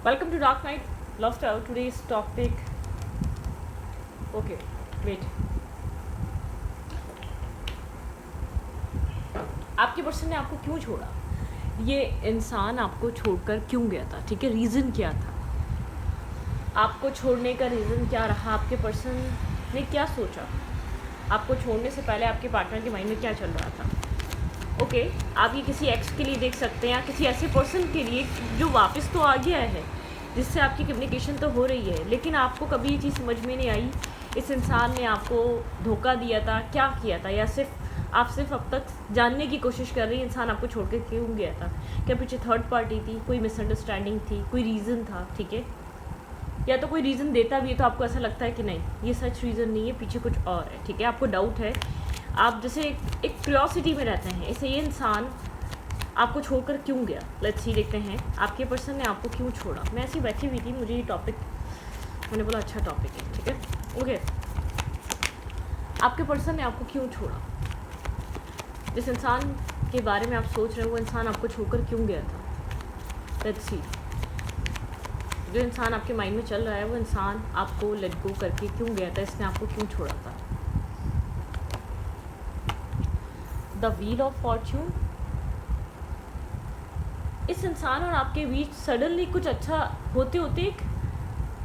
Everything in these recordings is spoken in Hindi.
Welcome to Dark Night Lifestyle. Today's topic. Okay, wait. आपके पर्सन ने आपको क्यों छोड़ा? ये इंसान आपको छोड़कर क्यों गया था? ठीक है, रीज़न क्या था? आपको छोड़ने का रीज़न क्या रहा? आपके पर्सन ने क्या सोचा? आपको छोड़ने से पहले आपके पार्टनर के माइंड में क्या चल रहा था? ओके, आप ये किसी एक्स के लिए देख सकते हैं या किसी ऐसे पर्सन के लिए जो वापस तो आ गया है, जिससे आपकी कम्युनिकेशन तो हो रही है, लेकिन आपको कभी ये चीज़ समझ में नहीं आई इस इंसान ने आपको धोखा दिया था, क्या किया था, या सिर्फ अब तक जानने की कोशिश कर रही है इंसान आपको छोड़ के क्यों गया था। क्या पीछे थर्ड पार्टी थी, कोई मिसअंडरस्टैंडिंग थी, कोई रीज़न था, ठीक है, या तो कोई रीज़न देता भी है तो आपको ऐसा लगता है कि नहीं ये सच रीज़न नहीं है, पीछे कुछ और है, ठीक है, आपको डाउट है, आप जैसे एक क्यूरियोसिटी में रहते हैं। इसे ये इंसान आपको छोड़कर क्यों गया, लेट्स सी, देखते हैं आपके पर्सन ने आपको क्यों छोड़ा। मैं ऐसी बैठी हुई थी, मुझे ये टॉपिक, मैंने बोला अच्छा टॉपिक है, ठीक है, ओके। आपके पर्सन ने आपको क्यों छोड़ा? जिस इंसान के बारे में आप सोच रहे हो वो इंसान आपको छोड़कर क्यों गया था? लेट्स सी, जो इंसान आपके माइंड में चल रहा है वो इंसान आपको लेट गो करके क्यों गया था, इसने आपको क्यों छोड़ा था। The wheel of Fortune. इस इंसान और आपके बीच सडनली कुछ अच्छा होते होते एक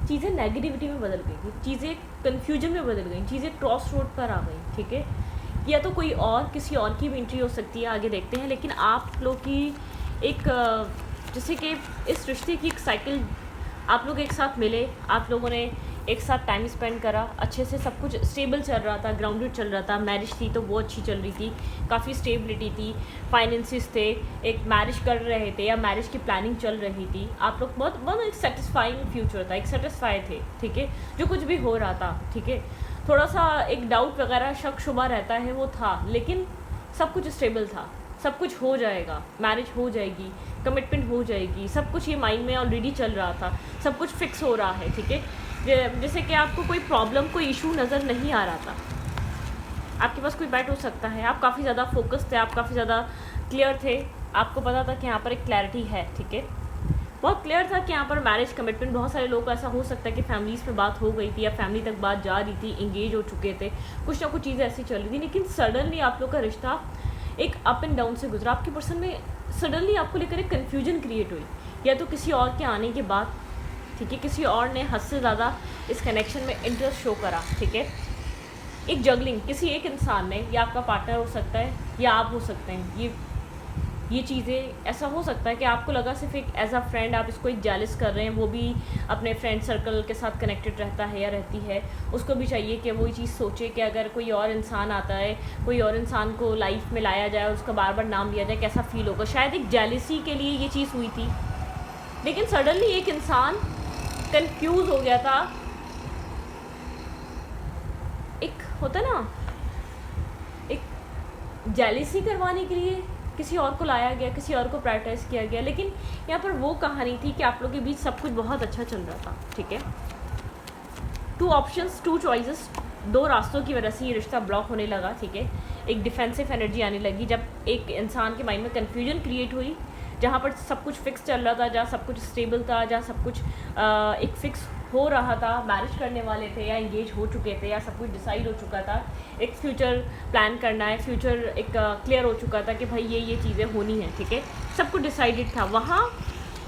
चीज़ें नेगेटिविटी में बदल गई, चीज़ें कन्फ्यूजन में बदल गई, चीज़ें क्रॉस रोड पर आ गई, ठीक है। या तो कोई और किसी और की भी एंट्री हो सकती है, आगे देखते हैं, लेकिन आप लोग की एक जैसे कि इस रिश्ते की एक साइकिल, आप लोग एक साथ मिले, आप लोगों ने एक साथ टाइम स्पेंड करा, अच्छे से सब कुछ स्टेबल चल रहा था, ग्राउंडेड चल रहा था, मैरिज थी तो वो अच्छी चल रही थी, काफ़ी स्टेबिलिटी थी, फाइनेंसिस थे, एक मैरिज कर रहे थे या मैरिज की प्लानिंग चल रही थी, आप लोग बहुत बहुत एक सेटिस्फाइंग फ्यूचर था, एक सेटिस्फाई थे, ठीक है, जो कुछ भी हो रहा था, ठीक है, थोड़ा सा एक डाउट वगैरह शक शुबा रहता है वो था, लेकिन सब कुछ स्टेबल था, सब कुछ हो जाएगा, मैरिज हो जाएगी, कमिटमेंट हो जाएगी, सब कुछ ये माइंड में ऑलरेडी चल रहा था, सब कुछ फिक्स हो रहा है, ठीक है। जैसे कि आपको कोई प्रॉब्लम, कोई इशू नज़र नहीं आ रहा था, आपके पास कोई बैट हो सकता है, आप काफ़ी ज़्यादा फोकस थे, आप काफ़ी ज़्यादा क्लियर थे, आपको पता था कि यहाँ पर एक क्लैरिटी है, ठीक है, बहुत क्लियर था कि यहाँ पर मैरिज कमिटमेंट, बहुत सारे लोग ऐसा हो सकता है कि फैमिलीज़ में बात हो गई थी या फैमिली तक बात जा रही थी, इंगेज हो चुके थे, कुछ ना कुछ चीज़ें ऐसी चल रही थी, लेकिन सडनली आप लोग का रिश्ता एक अप एंड डाउन से गुजरा। आपके पर्सन में सडनली आपको लेकर एक कन्फ्यूजन क्रिएट हुई, या तो किसी और के आने के बाद, ठीक है, किसी और ने हद से ज़्यादा इस कनेक्शन में इंटरेस्ट शो करा, ठीक है, एक जगलिंग किसी एक इंसान ने, या आपका पार्टनर हो सकता है या आप हो सकते हैं, ये चीज़ें ऐसा हो सकता है कि आपको लगा सिर्फ एक एज अ फ्रेंड आप इसको एक जेलस कर रहे हैं, वो भी अपने फ्रेंड सर्कल के साथ कनेक्टेड रहता है या रहती है, उसको भी चाहिए कि वो ये चीज़ सोचे कि अगर कोई और इंसान आता है, कोई और इंसान को लाइफ में लाया जाए, उसका बार बार नाम लिया जाए, कैसा फील होगा, शायद एक जेलसी के लिए ये चीज़ हुई थी, लेकिन सडनली एक इंसान कंफ्यूज हो गया था, एक होता ना, एक जेलसी करवाने के लिए किसी और को लाया गया, किसी और को प्रायोरिटाइज किया गया, लेकिन यहाँ पर वो कहानी थी कि आप लोगों के बीच सब कुछ बहुत अच्छा चल रहा था, ठीक है, 2 ऑप्शंस, 2 चॉइसेस, 2 रास्तों की वजह से ये रिश्ता ब्लॉक होने लगा, ठीक है, एक डिफेंसिव एनर्जी आने लगी जब एक इंसान के माइंड में कन्फ्यूजन क्रिएट हुई, जहाँ पर सब कुछ फिक्स चल रहा था, जहाँ सब कुछ स्टेबल था, जहाँ सब कुछ एक फिक्स हो रहा था, मैरिज करने वाले थे या इंगेज हो चुके थे, या सब कुछ डिसाइड हो चुका था, एक फ्यूचर प्लान करना है, फ्यूचर एक क्लियर हो चुका था कि भाई ये चीज़ें होनी है, ठीक है, सब कुछ डिसाइडेड था, वहाँ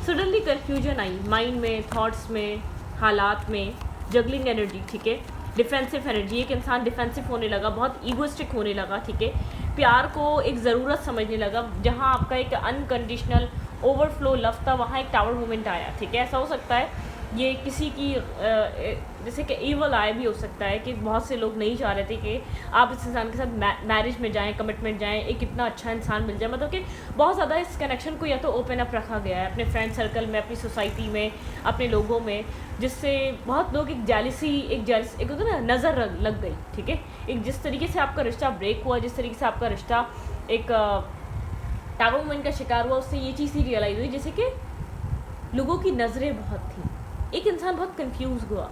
सडनली कन्फ्यूजन आई माइंड में, थॉट्स में, हालात में, जगलिंग एनर्जी, ठीक है, डिफेंसिव एनर्जी, एक इंसान डिफेंसिव होने लगा, बहुत ईगोइस्टिक होने लगा, ठीक है, प्यार को एक ज़रूरत समझने लगा, जहाँ आपका एक अनकंडीशनल ओवरफ्लो लव था, वहाँ एक टावर मोमेंट आया, ठीक है, ऐसा हो सकता है ये किसी की जैसे कि ईवल आय भी हो सकता है कि बहुत से लोग नहीं चाह रहे थे कि आप इस इंसान के साथ मैरिज में जाएं, कमिटमेंट जाएं, एक इतना अच्छा इंसान मिल जाए, मतलब कि बहुत ज़्यादा इस कनेक्शन को या तो ओपन अप रखा गया है अपने फ्रेंड सर्कल में, अपनी सोसाइटी में, अपने लोगों में, जिससे बहुत लोग एक होता है ना, नज़र लग गई, ठीक है, एक जिस तरीके से आपका रिश्ता ब्रेक हुआ, जिस तरीके से आपका रिश्ता एक टावर मोमेंट का शिकार हुआ, उससे ये चीज़ ही रियलाइज़ हुई जैसे कि लोगों की नज़रें बहुत थी, एक इंसान बहुत कंफ्यूज हुआ,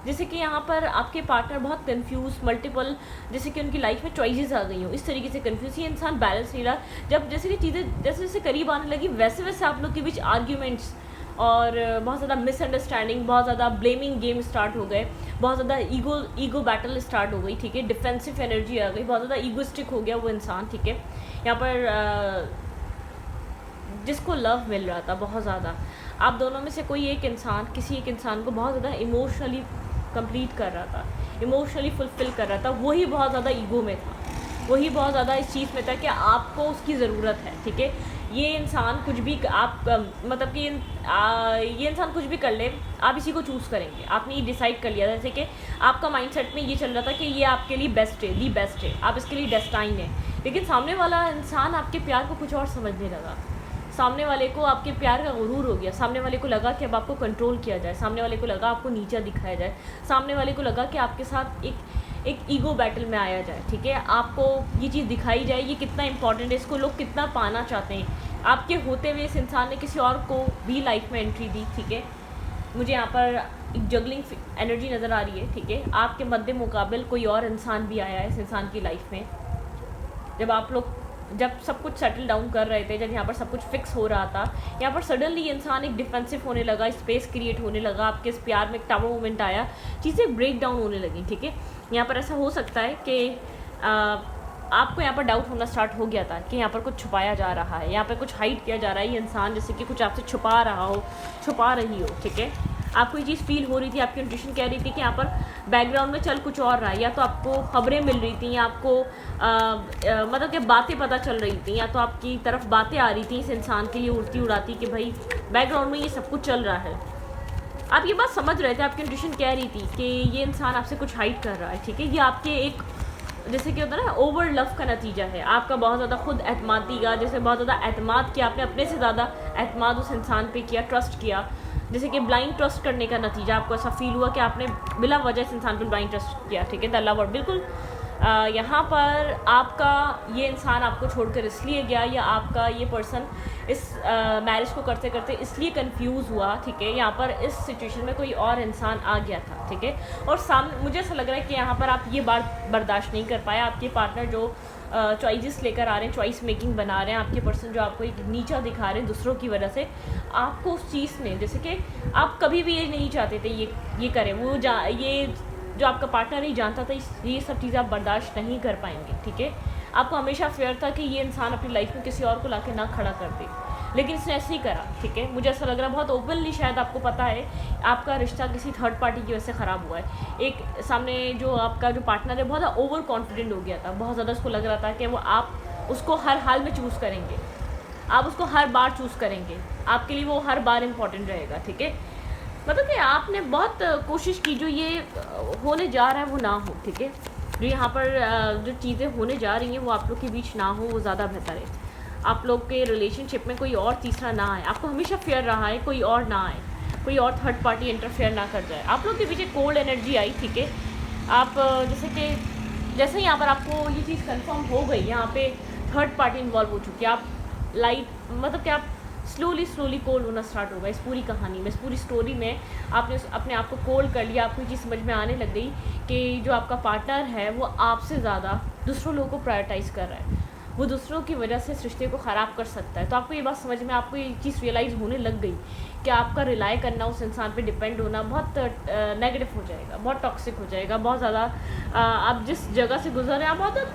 जैसे कि यहाँ पर आपके पार्टनर बहुत कंफ्यूज, मल्टीपल, जैसे कि उनकी लाइफ में चॉइसेस आ गई हो, इस तरीके से कंफ्यूज, ये इंसान बैलेंस नहीं रहा, जब जैसे कि चीज़ें जैसे जैसे करीब आने लगी वैसे वैसे आप लोग के बीच आर्ग्यूमेंट्स और बहुत ज़्यादा मिसअंडरस्टैंडिंग, बहुत ज़्यादा ब्लेमिंग गेम स्टार्ट हो गए, बहुत ज़्यादा ईगो बैटल स्टार्ट हो गई, ठीक है, डिफेंसिव एनर्जी आ गई, बहुत ज़्यादा ईगोस्टिक हो गया वो इंसान, ठीक है। यहाँ पर जिसको लव मिल रहा था बहुत ज़्यादा, आप दोनों में से कोई एक इंसान किसी एक इंसान को बहुत ज़्यादा इमोशनली कंप्लीट कर रहा था, इमोशनली फुलफ़िल कर रहा था, वही बहुत ज़्यादा ईगो में था, वही बहुत ज़्यादा इस चीज़ में था कि आपको उसकी ज़रूरत है, ठीक है। ये इंसान कुछ भी आप मतलब कि ये इंसान कुछ भी कर ले, आप इसी को चूज़ करेंगे। आपने ये डिसाइड कर लिया, जैसे कि आपका माइंडसेट में ये चल रहा था कि ये आपके लिए बेस्ट है, दी बेस्ट है, आप इसके लिए डेस्टाइन है, लेकिन सामने वाला इंसान आपके प्यार को कुछ और समझने लगा। सामने वाले को आपके प्यार का गुरूर हो गया, सामने वाले को लगा कि अब आपको कंट्रोल किया जाए, सामने वाले को लगा आपको नीचा दिखाया जाए, सामने वाले को लगा कि आपके साथ एक ईगो बैटल में आया जाए, ठीक है। आपको ये चीज़ दिखाई जाए ये कितना इंपॉर्टेंट है, इसको लोग कितना पाना चाहते हैं। आपके होते हुए इस इंसान ने किसी और को भी लाइफ में एंट्री दी, ठीक है। मुझे यहाँ पर एक जगलिंग एनर्जी नज़र आ रही है, ठीक है। आपके मद्दे मुकाबिल कोई और इंसान भी आया है इस इंसान की लाइफ में। जब सब कुछ सेटल डाउन कर रहे थे, जब यहाँ पर सब कुछ फिक्स हो रहा था, यहाँ पर सडनली इंसान एक डिफेंसिव होने लगा, स्पेस क्रिएट होने लगा, आपके इस प्यार में एक टावर मोमेंट आया, चीज़ें ब्रेक डाउन होने लगी, ठीक है। यहाँ पर ऐसा हो सकता है कि आपको यहाँ पर डाउट होना स्टार्ट हो गया था कि यहाँ पर कुछ छुपाया जा रहा है, यहाँ पर कुछ हाइड किया जा रहा है, ये इंसान जैसे कि कुछ आपसे छुपा रहा हो, छुपा रही हो, ठीक है। आपको ये चीज़ फील हो रही थी, आपकी इंट्यूशन कह रही थी कि यहाँ पर बैकग्राउंड में चल कुछ और रहा है, या तो आपको खबरें मिल रही थी, या आपको मतलब कि बातें पता चल रही थी, या तो आपकी तरफ बातें आ रही थी इस इंसान के लिए उड़ती उड़ाती कि भाई बैकग्राउंड में ये सब कुछ चल रहा है। आप ये बात समझ रहे थे, आपकी इंट्यूशन कह रही थी कि ये इंसान आपसे कुछ हाइड कर रहा है, ठीक है। ये आपके एक जैसे कि होता है ना ओवर लव का नतीजा है, आपका बहुत ज़्यादा खुद एतमादी का, जैसे बहुत ज़्यादा एतमाद किया आपने, अपने से ज़्यादा एतमाद उस इंसान पे किया, ट्रस्ट किया, जैसे कि ब्लाइंड ट्रस्ट करने का नतीजा आपको ऐसा फील हुआ कि आपने बिला वजह इस इंसान पर ब्लाइंड ट्रस्ट किया, ठीक है। द लवर बिल्कुल यहाँ पर आपका ये इंसान आपको छोड़कर इसलिए गया, या आपका ये पर्सन इस मैरिज को करते करते इसलिए कंफ्यूज हुआ, ठीक है। यहाँ पर इस सिचुएशन में कोई और इंसान आ गया था, ठीक है। और सामने मुझे ऐसा लग रहा है कि यहाँ पर आप ये बात बर्दाश्त नहीं कर पाए, आपके पार्टनर जो चॉइसेस लेकर आ रहे हैं, चॉइस मेकिंग बना रहे हैं, आपके पर्सन जो आपको एक नीचा दिखा रहे हैं दूसरों की वजह से, आपको उस चीज़ ने, जैसे कि आप कभी भी ये नहीं चाहते थे ये करें, वो ये जो आपका पार्टनर नहीं जानता था, ये सब चीज़ें आप बर्दाश्त नहीं कर पाएंगे, ठीक है। आपको हमेशा फेयर था कि ये इंसान अपनी लाइफ में किसी और को लाके ना खड़ा कर दे, लेकिन इसने ऐसे ही करा, ठीक है। मुझे ऐसा लग रहा है बहुत ओपनली, शायद आपको पता है आपका रिश्ता किसी थर्ड पार्टी की वजह से ख़राब हुआ है। एक सामने जो आपका जो पार्टनर है बहुत ज़्यादा ओवर कॉन्फिडेंट हो गया था, बहुत ज़्यादा उसको लग रहा था कि वो आप उसको हर हाल में चूज़ करेंगे, आप उसको हर बार चूज़ करेंगे, आपके लिए वो हर बार इम्पॉर्टेंट रहेगा, ठीक है। मतलब कि आपने बहुत कोशिश की जो ये होने जा रहा है वो ना हो, ठीक है। जो यहाँ पर जो चीज़ें होने जा रही हैं वो आप लोग के बीच ना हो, वो ज़्यादा बेहतर है। आप लोग के रिलेशनशिप में कोई और तीसरा ना आए, आपको हमेशा फेयर रहा है, कोई और ना आए, कोई और थर्ड पार्टी इंटरफेयर ना कर जाए। आप लोग के पीछे कोल्ड एनर्जी आई, ठीक है। आप जैसे ही यहाँ पर आपको ये चीज़ कंफर्म हो गई, यहाँ पे थर्ड पार्टी इन्वॉल्व हो चुकी है, आप लाइट मतलब कि आप स्लोली कोल्ड होना स्टार्ट होगा इस पूरी कहानी में, इस पूरी स्टोरी में आपने अपने आप को कोल्ड कर लिया। आपको ये चीज़ समझ में आने लग गई कि जो आपका पार्टनर है वो आपसे ज़्यादा दूसरों लोगों को प्रायोरिटाइज़ कर रहा है, वो दूसरों की वजह से इस रिश्ते को ख़राब कर सकता है। तो आपको ये बात समझ में, आपको ये चीज़ रियलाइज़ होने लग गई कि आपका रिलाई करना, उस इंसान पे डिपेंड होना बहुत नेगेटिव हो जाएगा, बहुत टॉक्सिक हो जाएगा, बहुत ज़्यादा आप जिस जगह से गुजर रहे हैं आप बहुत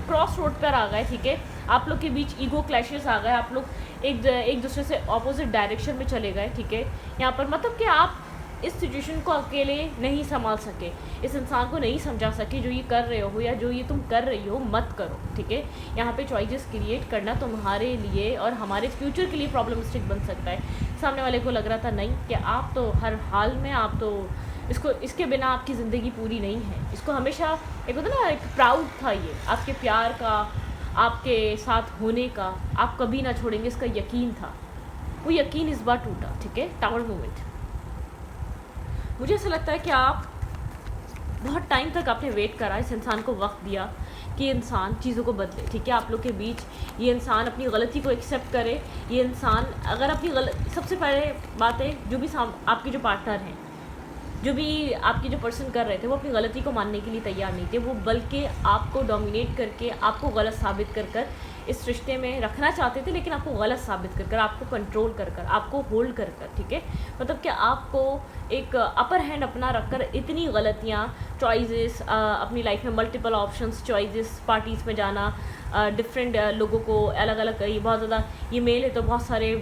क्रॉस रोड पर आ गए, ठीक है। आप लोग के बीच ईगो क्लैशेस आ गए, आप लोग एक दूसरे से ऑपोजिट डायरेक्शन में चले गए, ठीक है। यहाँ पर मतलब कि आप इस सिचुएशन को अकेले नहीं संभाल सके, इस इंसान को नहीं समझा सके जो ये कर रहे हो या जो ये तुम कर रही हो मत करो, ठीक है। यहाँ पे चॉइसेस क्रिएट करना तुम्हारे लिए और हमारे फ्यूचर के लिए प्रॉब्लमिस्टिक बन सकता है। सामने वाले को लग रहा था नहीं कि आप तो हर हाल में, आप तो इसके बिना आपकी ज़िंदगी पूरी नहीं है। इसको हमेशा एक होता ना, एक प्राउड था ये आपके प्यार का, आपके साथ होने का, आप कभी ना छोड़ेंगे इसका यकीन था। वो यकीन इस बार टूटा, ठीक है। Tower moment. मुझे ऐसा लगता है कि आप बहुत टाइम तक आपने वेट करा, इस इंसान को वक्त दिया कि ये इंसान चीज़ों को बदले, ठीक है। आप लोग के बीच ये इंसान अपनी गलती को एक्सेप्ट करे, ये इंसान अगर अपनी सबसे पहले बात है, जो भी आपके जो पार्टनर हैं, जो भी आपके जो पर्सन कर रहे थे, वो अपनी गलती को मानने के लिए तैयार नहीं थे, वो बल्कि आपको डोमिनेट करके, आपको गलत साबित कर इस रिश्ते में रखना चाहते थे, लेकिन आपको गलत साबित कर कर, आपको कंट्रोल कर कर, आपको होल्ड कर कर, ठीक है, मतलब कि आपको एक अपर हैंड अपना रख कर इतनी गलतियाँ, चॉइसेस, अपनी लाइफ में मल्टीपल ऑप्शंस, चॉइसेस, पार्टीज़ में जाना, डिफरेंट लोगों को अलग अलग, ये बहुत ज़्यादा, ये मेल है तो बहुत सारे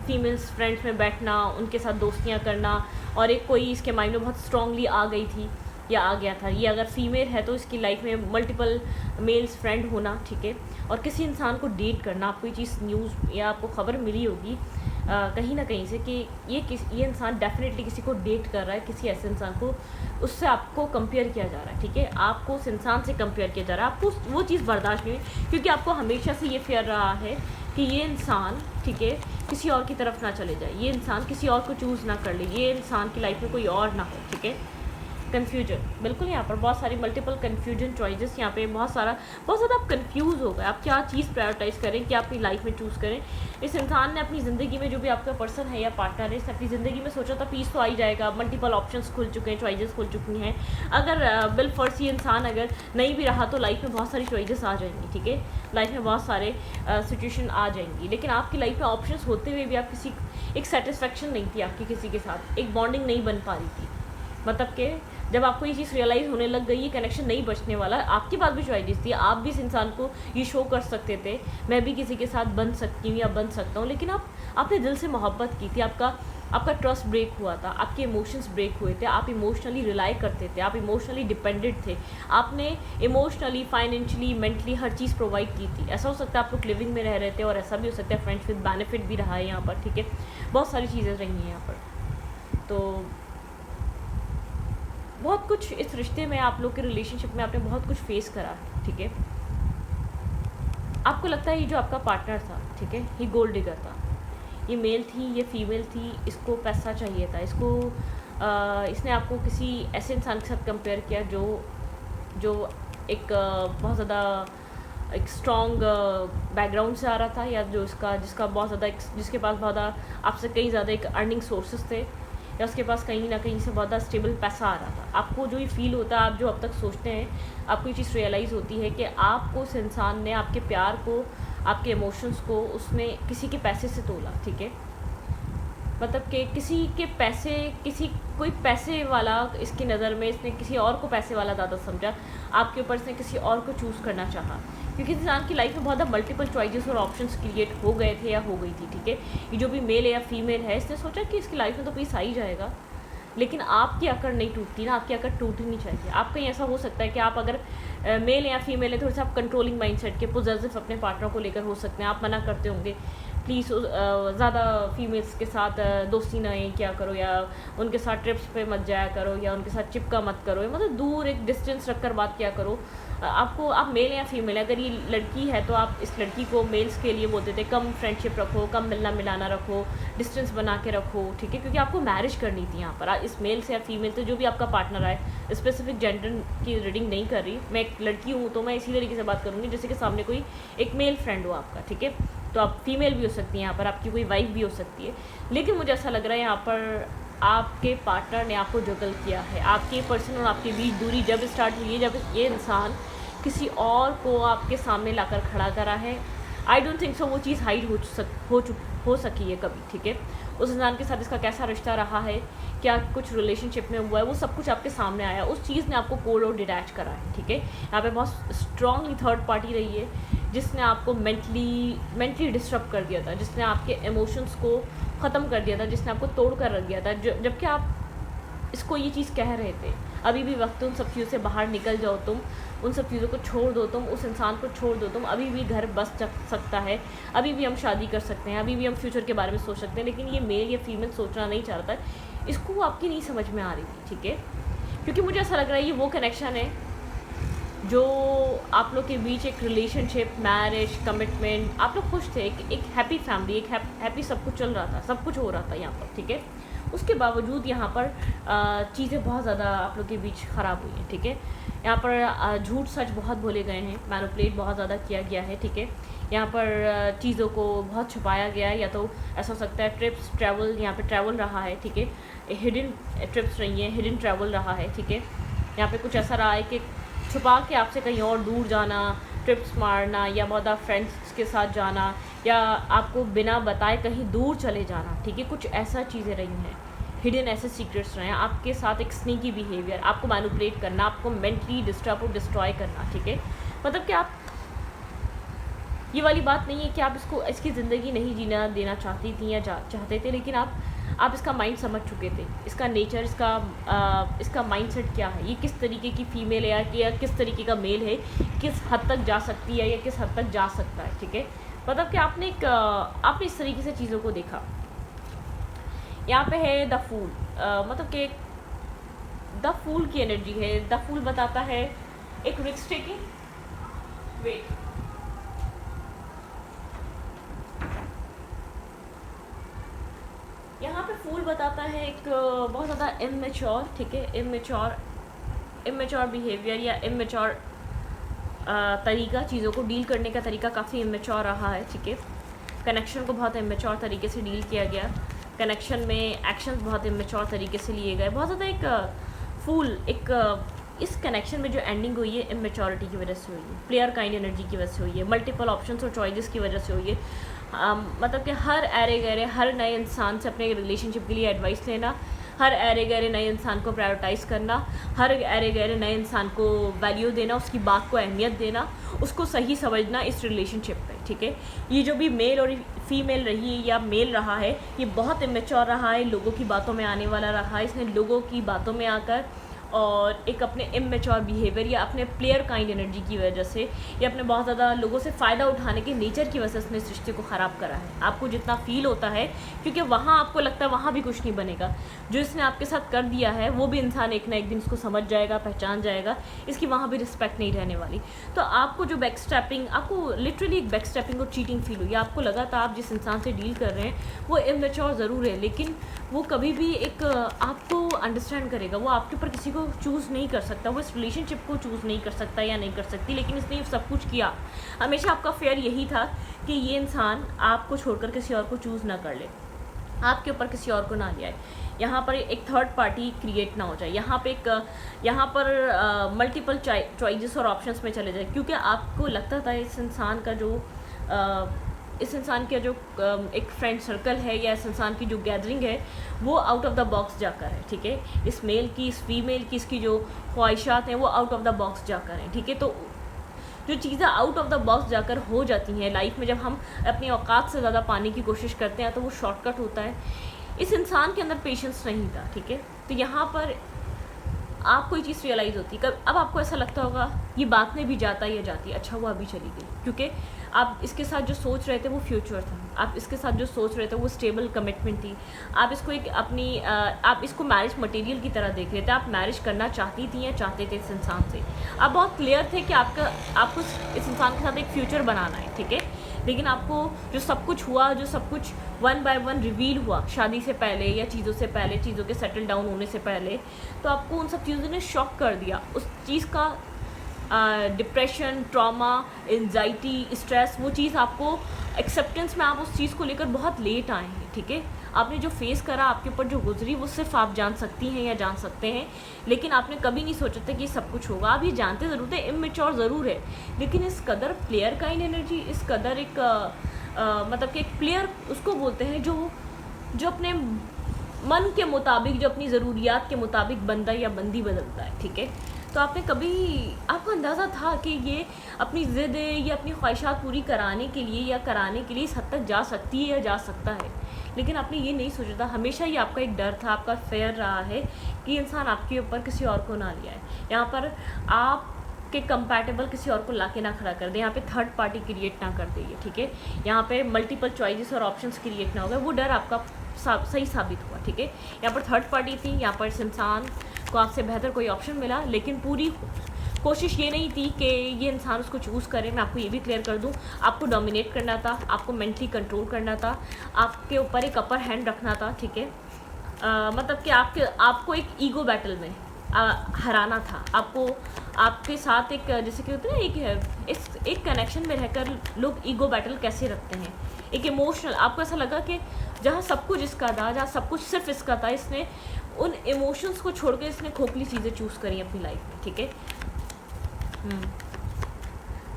फीमेल्स फ्रेंड्स में बैठना, उनके साथ दोस्तियाँ करना, और एक कोई इसके माइंड में बहुत स्ट्रांगली आ गई थी या आ गया था, ये अगर फीमेल है तो इसकी लाइफ में मल्टीपल मेल्स फ्रेंड होना, ठीक है, और किसी इंसान को डेट करना। आपको ये चीज़ न्यूज़ या आपको खबर मिली होगी कहीं ना कहीं से कि ये इंसान डेफिनेटली किसी को डेट कर रहा है, किसी ऐसे इंसान को, उससे आपको कंपेयर किया जा रहा है, ठीक है, आपको उस इंसान से कंपेयर किया जा रहा है, आपको वो चीज़ बर्दाश्त नहीं हुई, क्योंकि आपको हमेशा से ये फेयर रहा है कि ये इंसान, ठीक है, किसी और की तरफ ना चले जाए, ये इंसान किसी और को चूज़ ना कर ले, ये इंसान की लाइफ में कोई और ना हो, ठीक है। कन्फ्यूजन, बिल्कुल यहाँ पर बहुत सारी मल्टीपल कन्फ्यूजन चॉइसेस, यहाँ पे बहुत ज़्यादा आप कंफ्यूज हो गए, आप क्या चीज़ प्रायोरिटाइज़ करें, क्या अपनी लाइफ में चूज़ करें। इस इंसान ने अपनी ज़िंदगी में, जो भी आपका पर्सन है या पार्टनर है, इसने अपनी ज़िंदगी में सोचा था पीस तो आ ही जाएगा, मल्टीपल ऑप्शंस खुल चुके हैं, चॉइसेस खुल चुकी हैं, अगर बिल फर्स्ट ये इंसान अगर नहीं भी रहा तो लाइफ में बहुत सारी चॉइसेस आ जाएंगी, ठीक है, लाइफ में बहुत सारे सिचुएशन आ जाएंगी, लेकिन आपकी लाइफ में ऑप्शंस होते हुए भी आप एक सेटिस्फेक्शन नहीं थी आपकी किसी के साथ, एक बॉन्डिंग नहीं बन पा रही थी, मतलब कि जब आपको ये चीज़ रियलाइज़ होने लग गई, ये कनेक्शन नहीं बचने वाला, आपके पास भी चॉइसेस थी, आप भी इस इंसान को ये शो कर सकते थे, मैं भी किसी के साथ बन सकती हूँ या बन सकता हूँ, लेकिन आपने दिल से मोहब्बत की थी, आपका ट्रस्ट ब्रेक हुआ था, आपके इमोशंस ब्रेक हुए थे, आप इमोशनली रिलाई करते थे, आप इमोशनली डिपेंडेंट थे, आपने इमोशनली, फाइनेंशियली, मेंटली हर चीज़ प्रोवाइड की थी। ऐसा हो सकता है आप लोग लिविंग में रह रहे थे, और ऐसा भी हो सकता है फ्रेंड्स विद बेनिफिट भी रहा है यहाँ पर, ठीक है, बहुत सारी चीज़ें रही हैं यहाँ पर। तो बहुत कुछ इस रिश्ते में, आप लोग के रिलेशनशिप में आपने बहुत कुछ फेस करा है, ठीक है। आपको लगता है ये जो आपका पार्टनर था, ठीक है, ये गोल्ड डिगर था, ये मेल थी, ये फीमेल थी, इसको पैसा चाहिए था, इसने आपको किसी ऐसे इंसान के साथ कंपेयर किया जो एक बहुत ज़्यादा एक स्ट्रॉन्ग बैकग्राउंड से आ रहा था, या जिसका बहुत ज़्यादा, जिसके पास बहुत ज़्यादा आपसे कई ज़्यादा एक अर्निंग सोर्सेज थे, या उसके पास कहीं ना कहीं से बहुत ज़्यादा स्टेबल पैसा आ रहा था। आपको जो ये फील होता है, आप जो अब तक सोचते हैं, आपको ये चीज़ रियलाइज़ होती है कि आपको उस इंसान ने आपके प्यार को, आपके इमोशंस को, उसने किसी के पैसे से तोला, ठीक है, मतलब कि किसी के पैसे, कोई पैसे वाला इसकी नज़र में, इसने किसी और को पैसे वाला ज़्यादा समझा, आपके ऊपर इसने किसी और को चूज़ करना चाहा, क्योंकि इंसान की लाइफ में बहुत ज़्यादा मल्टीपल चॉइसेस और ऑप्शंस क्रिएट हो गए थे या हो गई थी, ठीक है। ये जो भी मेल है या फीमेल है, इसने सोचा कि इसकी लाइफ में तो पीस आ ही जाएगा, लेकिन आपकी अकड़ नहीं टूटती ना, आपकी अकड़ टूटनी चाहिए। आप कहीं ऐसा हो सकता है कि आप अगर मेल या फीमेल है, थोड़े से आप कंट्रोलिंग माइंडसेट के, पॉजिटिव अपने पार्टनर को लेकर हो सकते हैं, आप मना करते होंगे प्लीज़ ज़्यादा फीमेल्स के साथ दोस्ती नहीं किया करो, या उनके साथ ट्रिप्स पे मत जाया करो, या उनके साथ चिपका मत करो, मतलब दूर एक डिस्टेंस रख कर बात किया करो। आप मेल या फीमेल, अगर ये लड़की है तो आप इस लड़की को मेल्स के लिए बोलते थे कम फ्रेंडशिप रखो, कम मिलना मिलाना रखो, डिस्टेंस बना के रखो, ठीक है, क्योंकि आपको मैरिज करनी थी यहाँ पर। इस मेल से या फीमेल से जो भी आपका पार्टनर आए, स्पेसिफिक जेंडर की रीडिंग नहीं कर रही, मैं एक लड़की हूँ तो मैं इसी तरीके से बात करूँगी जैसे कि सामने कोई एक मेल फ्रेंड हो आपका, ठीक है, तो आप फीमेल भी हो सकती हैं यहाँ पर, आपकी कोई वाइफ भी हो सकती है, लेकिन मुझे ऐसा लग रहा है यहाँ पर आपके पार्टनर ने आपको जगल किया है। आपके पर्सन और आपके बीच दूरी जब स्टार्ट हुई है, जब ये इंसान किसी और को आपके सामने लाकर खड़ा करा है, आई डोंट थिंक सो वो चीज़ हाइड हो सकी है कभी, ठीक है। उस इंसान के साथ इसका कैसा रिश्ता रहा है, क्या कुछ रिलेशनशिप में हुआ है, वो सब कुछ आपके सामने आया, उस चीज़ ने आपको कोल्ड और डिटैच करा है, ठीक है। यहाँ पे बहुत स्ट्रांगली थर्ड पार्टी रही है जिसने आपको मेंटली डिस्टर्ब कर दिया था, जिसने आपके इमोशंस को ख़त्म कर दिया था, जिसने आपको तोड़ कर रख दिया था, जबकि आप इसको ये चीज़ कह रहे थे अभी भी वक्त, उन सब चीज़ों से बाहर निकल जाओ, तुम उन सब चीज़ों को छोड़ दो, तुम उस इंसान को छोड़ दो, तुम अभी भी घर बस सकता है, अभी भी हम शादी कर सकते हैं, अभी भी हम फ्यूचर के बारे में सोच सकते हैं, लेकिन ये मेल या फीमेल सोचना नहीं चाह रहा था, इसको आपकी नहीं समझ में आ रही थी, ठीक है। क्योंकि मुझे ऐसा लग रहा है ये वो कनेक्शन है जो आप लोग के बीच एक रिलेशनशिप, मैरिज, कमिटमेंट, आप लोग खुश थे, एक हैप्पी फैमिली, एक हैप्पी सब कुछ चल रहा था, सब कुछ हो रहा था यहाँ पर, ठीक है। उसके बावजूद यहाँ पर चीज़ें बहुत ज़्यादा आप लोग के बीच ख़राब हुई हैं, ठीक है। यहाँ पर झूठ सच बहुत बोले गए हैं, मैनिपुलेट बहुत ज़्यादा किया गया है, ठीक है। यहाँ पर चीज़ों को बहुत छुपाया गया है, या तो ऐसा हो सकता है ट्रिप्स, ट्रैवल, यहाँ पे ट्रैवल रहा है, ठीक है, हिडन ट्रिप्स रही हैं, हिडन ट्रैवल रहा है, ठीक है। यहाँ पे कुछ ऐसा रहा है कि छुपा के आपसे कहीं और दूर जाना, ट्रिप्स मारना या बहुत ज़्यादा फ्रेंड्स के साथ जाना या आपको बिना बताए कहीं दूर चले जाना, ठीक है, कुछ ऐसा चीज़ें रही हैं, हिडन ऐसे सीक्रेट्स रहे हैं आपके साथ, एक स्नीकी बिहेवियर, आपको मैनिपुलेट करना, आपको मेंटली डिस्टर्ब और डिस्ट्रॉय करना, ठीक है। मतलब कि आप, ये वाली बात नहीं है कि आप इसकी ज़िंदगी नहीं जीना देना चाहती थी या चाहते थे, लेकिन आप इसका माइंड समझ चुके थे, इसका नेचर, इसका माइंडसेट क्या है, ये किस तरीके की फ़ीमेल है या किस तरीके का मेल है, किस हद तक जा सकती है या किस हद तक जा सकता है, ठीक है। मतलब कि आपने इस तरीके से चीज़ों को देखा। यहाँ पे है द फूल, मतलब कि द फूल की एनर्जी है। द फूल बताता है एक रिस्क टेकिंग, वेट, यहाँ पे फूल बताता है एक बहुत ज़्यादा इमेच्योर, ठीक है, इमेच्योर बिहेवियर या इमेच्योर तरीका, चीज़ों को डील करने का तरीका काफ़ी इमेच्योर रहा है, ठीक है। कनेक्शन को बहुत इमेच्योर तरीके से डील किया गया, कनेक्शन में एक्शंस बहुत इमेच्योर तरीके से लिए गए, बहुत ज़्यादा इस कनेक्शन में जो एंडिंग हुई है इमेच्योरिटी की वजह से हुई है, प्लेयर काइंड एनर्जी की वजह से हुई है, मल्टीपल ऑप्शंस और चॉइसेस की वजह से हुई है। मतलब कि हर ऐरे गहरे हर नए इंसान से अपने रिलेशनशिप के लिए एडवाइस लेना, हर ऐरे गहरे नए इंसान को प्रायोरिटाइज़ करना, हर ऐरे गहरे नए इंसान को वैल्यू देना, उसकी बात को अहमियत देना, उसको सही समझना इस रिलेशनशिप में, ठीक है। ये जो भी मेल और फीमेल रही है या मेल रहा है, ये बहुत इमेच्योर रहा है, लोगों की बातों में आने वाला रहा है। इसने लोगों की बातों में आकर और एक अपने इमेच्योर बिहेवियर या अपने प्लेयर काइंड एनर्जी की वजह से या अपने बहुत ज़्यादा लोगों से फ़ायदा उठाने के नेचर की वजह से उसने इस रिश्ते को ख़राब करा है। आपको जितना फील होता है, क्योंकि वहाँ आपको लगता है वहाँ भी कुछ नहीं बनेगा, जो इसने आपके साथ कर दिया है वो भी इंसान एक ना एक दिन इसको समझ जाएगा, पहचान जाएगा, इसकी वहाँ भी रिस्पेक्ट नहीं रहने वाली। तो आपको जो बैकस्टैपिंग, आपको लिटरली एक बैकस्टैपिंग और चीटिंग फील हुई, आपको लगा था आप जिस इंसान से डील कर रहे हैं वो इमेच्योर ज़रूर है, लेकिन वो कभी भी एक आपको अंडरस्टैंड करेगा, वो आपके ऊपर किसी को चूज़ नहीं कर सकता, वो इस रिलेशनशिप को चूज़ नहीं कर सकता या नहीं कर सकती, लेकिन इसने ये सब कुछ किया। हमेशा आपका फेयर यही था कि ये इंसान आपको छोड़कर किसी और को चूज़ ना कर ले, आपके ऊपर किसी और को ना ले आए, यहाँ पर एक थर्ड पार्टी क्रिएट ना हो जाए, यहाँ पर मल्टीपल चॉइसेस और ऑप्शंस में चले जाए, क्योंकि आपको लगता था इस इंसान का जो एक फ्रेंड सर्कल है या इस इंसान की जो गैदरिंग है वो आउट ऑफ द बॉक्स जाकर है, ठीक है। इस मेल की, इस फीमेल की, इसकी जो ख्वाहिशात हैं वो आउट ऑफ द बॉक्स जाकर हैं, ठीक है। तो जो चीज़ें आउट ऑफ द बॉक्स जाकर हो जाती हैं लाइफ में, जब हम अपनी औकात से ज़्यादा पाने की कोशिश करते हैं तो वो शॉर्टकट होता है। इस इंसान के अंदर पेशेंस नहीं था, ठीक है। तो यहाँ पर आपको ये चीज़ रियलाइज़ होती है, अब आपको ऐसा लगता होगा ये बात में भी जाता या जाती, अच्छा वो अभी चली गई, क्योंकि आप इसके साथ जो सोच रहे थे वो फ्यूचर था, आप इसके साथ जो सोच रहे थे वो स्टेबल कमिटमेंट थी, आप इसको आप इसको मैरिज मटेरियल की तरह देख रहे थे, आप मैरिज करना चाहती थी या चाहते थे इस इंसान से, आप बहुत क्लियर थे कि आपको इस इंसान के साथ एक फ्यूचर बनाना है, ठीक है। लेकिन आपको जो सब कुछ हुआ, जो सब कुछ वन बाय वन रिवील हुआ शादी से पहले या चीज़ों से पहले, चीज़ों के सेटल डाउन होने से पहले, तो आपको उन सब चीज़ों ने शॉक कर दिया। उस चीज़ का डिप्रेशन, ट्रॉमा, एंजाइटी, स्ट्रेस, वो चीज़ आपको एक्सेप्टेंस में, आप उस चीज़ को लेकर बहुत लेट आए हैं, ठीक है। आपने जो फेस करा, आपके ऊपर जो गुजरी, वो सिर्फ आप जान सकती हैं या जान सकते हैं, लेकिन आपने कभी नहीं सोचा था कि सब कुछ होगा। आप ये जानते ज़रूर थे, इमेच्योर ज़रूर है, लेकिन इस कदर प्लेयर काइंड एनर्जी, इस कदर एक मतलब कि एक प्लेयर उसको बोलते हैं जो अपने मन के मुताबिक, जो अपनी ज़रूरियात के मुताबिक बंदा या बंदी बदलता है, ठीक है। तो आपको अंदाज़ा था कि ये अपनी ज़िद या अपनी ख्वाहिशात पूरी कराने के लिए इस हद तक जा सकती है या जा सकता है, लेकिन आपने ये नहीं सोचा था। हमेशा ये आपका एक डर था, आपका फेयर रहा है कि इंसान आपके ऊपर किसी और को ना ले आए, यहाँ पर आपके कंपैटिबल किसी और को लाके ना खड़ा कर दे, यहाँ पे थर्ड पार्टी क्रिएट ना कर दे, ठीक है। यहाँ पे मल्टीपल चॉइसेस और ऑप्शंस क्रिएट ना हो गए, वो डर आपका सही साबित हुआ, ठीक है। यहाँ पर थर्ड पार्टी थी, यहाँ पर इस इंसान को आपसे बेहतर कोई ऑप्शन मिला, लेकिन पूरी कोशिश ये नहीं थी कि ये इंसान उसको चूज़ करे। मैं आपको ये भी क्लियर कर दूं, आपको डोमिनेट करना था, आपको मेंटली कंट्रोल करना था, आपके ऊपर एक अपर हैंड रखना था, ठीक है। मतलब कि आपको एक ईगो बैटल में हराना था, आपके साथ एक, जैसे कि होता है ना, एक कनेक्शन में रहकर लोग ईगो बैटल कैसे रखते हैं, एक इमोशनल, आपको ऐसा लगा कि जहाँ सब कुछ इसका था, जहाँ सब कुछ सिर्फ इसका था, इसने उन इमोशंस को छोड़कर इसने खोखली चीज़ें चूज़ करी अपनी लाइफ में, ठीक है।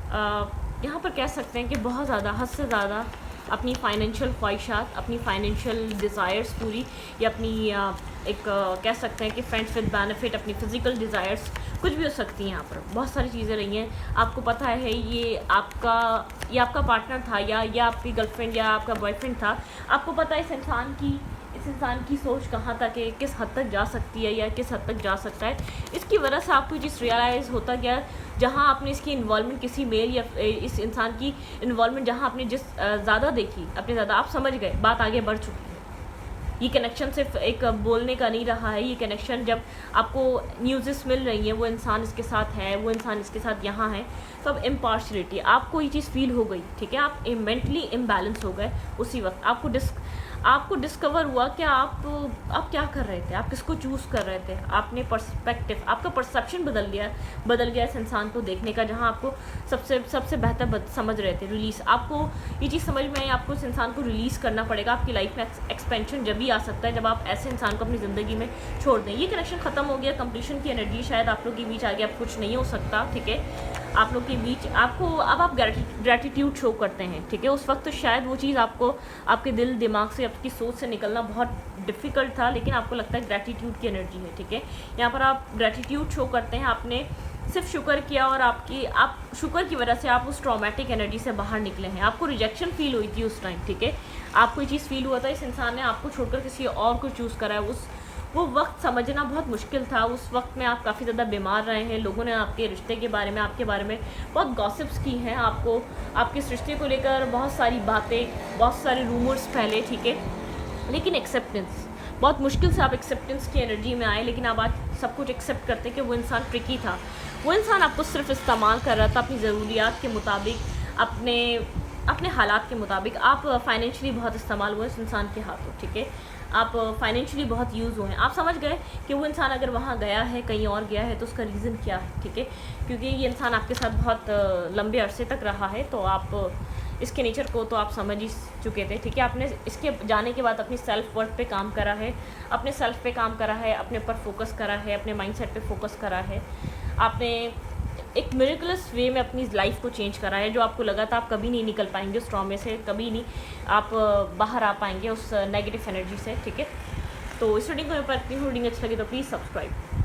यहाँ पर कह सकते हैं कि बहुत ज़्यादा, हद से ज़्यादा अपनी फाइनेंशियल ख्वाहिशात, अपनी फाइनेंशियल डिज़ायर्स पूरी, या अपनी एक कह सकते हैं कि फ्रेंड्स विद बेनिफिट, अपनी फ़िज़िकल डिज़ायर्स कुछ भी हो सकती हैं। यहाँ पर बहुत सारी चीज़ें रही हैं। आपको पता है ये आपका पार्टनर था, या आपकी गर्लफ्रेंड या आपका बॉयफ्रेंड था। आपको पता है इस इंसान की सोच कहाँ तक है, किस हद तक जा सकती है या किस हद तक जा सकता है। इसकी वजह से आपको चीज़ रियलाइज़ होता गया, जहाँ आपने इसकी इन्वॉल्वमेंट किसी मेल या इस इंसान की इन्वॉल्वमेंट जहाँ आपने ज़्यादा देखी, अपने ज़्यादा आप समझ गए, बात आगे बढ़ चुकी है। ये कनेक्शन सिर्फ एक बोलने का नहीं रहा है। ये कनेक्शन जब आपको न्यूज़ेस मिल रही हैं, वो इंसान इसके साथ है, वो इंसान इसके साथ यहाँ है, तो अब इम्पार्शलिटी, आपको ये चीज़ फील हो गई, ठीक है। आप मेंटली इम्बैलेंस हो गए उसी वक्त। आपको डिस्कवर हुआ कि आप क्या कर रहे थे, आप किसको चूज़ कर रहे थे। आपने पर्सपेक्टिव, आपका परसेप्शन बदल गया इस इंसान को देखने का, जहाँ आपको सबसे बेहतर समझ रहे थे। रिलीज़, आपको ये चीज़ समझ में आई, आपको इस इंसान को रिलीज़ करना पड़ेगा। आपकी लाइफ में एक्सपेंशन जब भी आ सकता है जब आप ऐसे इंसान को अपनी ज़िंदगी में छोड़ दें। ये कनेक्शन ख़त्म हो गया, कंप्लीशन की एनर्जी शायद आप लोग के बीच आ गया। अब कुछ नहीं हो सकता, ठीक है। आप लोग के बीच अब आप ग्रैटिट्यूड शो करते हैं, ठीक है। उस वक्त तो शायद वो चीज़ आपको आपके दिल दिमाग से, आपकी सोच से निकलना बहुत डिफ़िकल्ट था, लेकिन आपको लगता है ग्रैटिट्यूड की एनर्जी है, ठीक है। यहाँ पर आप ग्रैटिट्यूड शो करते हैं। आपने सिर्फ शुक्र किया, और आप शुक्र की वजह से आप उस ट्रॉमेटिक एनर्जी से बाहर निकले हैं। आपको रिजेक्शन फील हुई थी उस टाइम, ठीक है। आपको ये चीज़ फील हुआ था इस इंसान ने आपको छोड़कर किसी और को चूज़ करा है। वो वक्त समझना बहुत मुश्किल था। उस वक्त में आप काफ़ी ज़्यादा बीमार रहे हैं। लोगों ने आपके रिश्ते के बारे में, आपके बारे में बहुत गॉसिप्स की हैं। आपके इस रिश्ते को लेकर बहुत सारी बातें, बहुत सारे रूमर्स फैले, ठीक है। लेकिन एक्सेप्टेंस, बहुत मुश्किल से आप एक्सेप्टेंस की एनर्जी में आए, लेकिन आप आज सब कुछ एक्सेप्ट करते हैं कि वो इंसान ट्रिकी था। वो इंसान आपको सिर्फ इस्तेमाल कर रहा था अपनी ज़रूरियात के मुताबिक, अपने हालात के मुताबिक। आप फाइनेंशियली बहुत इस्तेमाल हुए इस इंसान के हाथों, ठीक है। आप फाइनेंशियली बहुत यूज़ हुए हैं। आप समझ गए कि वो इंसान अगर वहाँ गया है, कहीं और गया है, तो उसका रीज़न क्या है, ठीक है। क्योंकि ये इंसान आपके साथ बहुत लंबे अरसे तक रहा है, तो आप इसके नेचर को तो आप समझ ही चुके थे, ठीक है। आपने इसके जाने के बाद अपनी सेल्फ वर्थ पे काम करा है, अपने सेल्फ पे काम करा है, अपने ऊपर फोकस करा है, अपने माइंडसेट पे फोकस करा है। आपने एक मिरेकलस वे में अपनी लाइफ को चेंज करा है, जो आपको लगा था आप कभी नहीं निकल पाएंगे उस ट्रॉमे से, कभी नहीं आप बाहर आ पाएंगे उस नेगेटिव एनर्जी से, ठीक है। तो इस रीडिंग को रीडिंग अच्छी लगी तो प्लीज़ सब्सक्राइब।